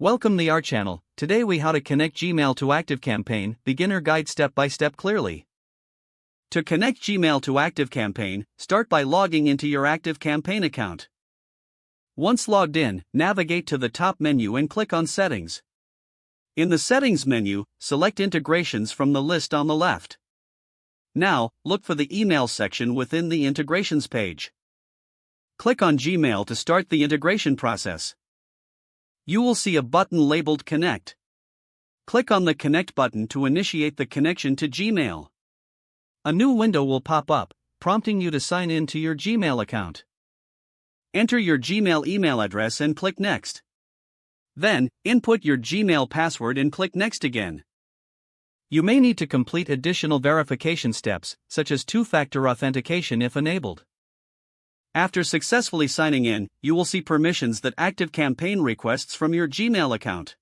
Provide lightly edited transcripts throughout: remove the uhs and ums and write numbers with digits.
Welcome to our channel. Today we how to connect Gmail to ActiveCampaign, beginner guide step by step clearly. To connect Gmail to ActiveCampaign, start by logging into your ActiveCampaign account. Once logged in, navigate to the top menu and click on Settings. In the Settings menu, select Integrations from the list on the left. Now, look for the Email section within the Integrations page. Click on Gmail to start the integration process. You will see a button labeled Connect. Click on the Connect button to initiate the connection to Gmail. A new window will pop up, prompting you to sign in to your Gmail account. Enter your Gmail email address and click Next. Then, input your Gmail password and click Next again. You may need to complete additional verification steps, such as two-factor authentication if enabled. After successfully signing in, you will see permissions that ActiveCampaign requests from your Gmail account.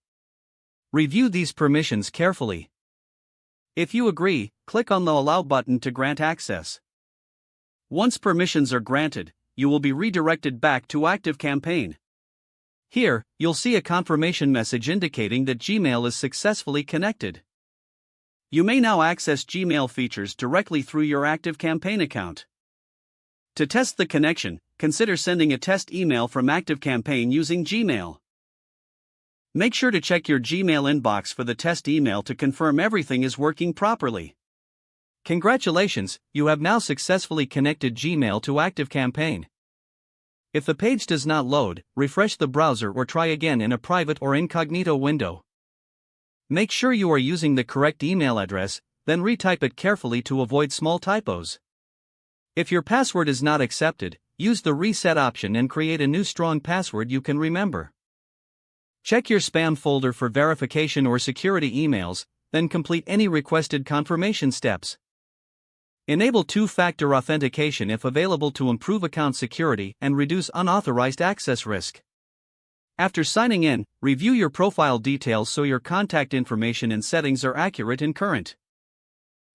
Review these permissions carefully. If you agree, click on the Allow button to grant access. Once permissions are granted, you will be redirected back to ActiveCampaign. Here, you'll see a confirmation message indicating that Gmail is successfully connected. You may now access Gmail features directly through your ActiveCampaign account. To test the connection, consider sending a test email from ActiveCampaign using Gmail. Make sure to check your Gmail inbox for the test email to confirm everything is working properly. Congratulations, you have now successfully connected Gmail to ActiveCampaign. If the page does not load, refresh the browser or try again in a private or incognito window. Make sure you are using the correct email address, then retype it carefully to avoid small typos. If your password is not accepted, use the Reset option and create a new strong password you can remember. Check your spam folder for verification or security emails, then complete any requested confirmation steps. Enable two-factor authentication if available to improve account security and reduce unauthorized access risk. After signing in, review your profile details so your contact information and settings are accurate and current.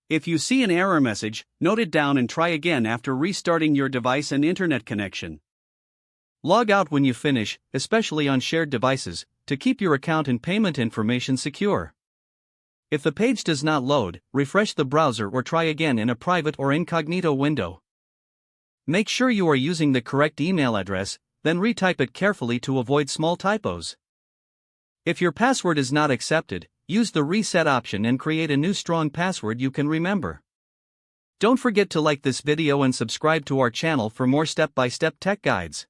If you see an error message, note it down and try again after restarting your device and internet connection. Log out when you finish, especially on shared devices, to keep your account and payment information secure. If the page does not load, refresh the browser or try again in a private or incognito window. Make sure you are using the correct email address, then retype it carefully to avoid small typos. If your password is not accepted, use the Reset option and create a new strong password you can remember. Don't forget to like this video and subscribe to our channel for more step-by-step tech guides.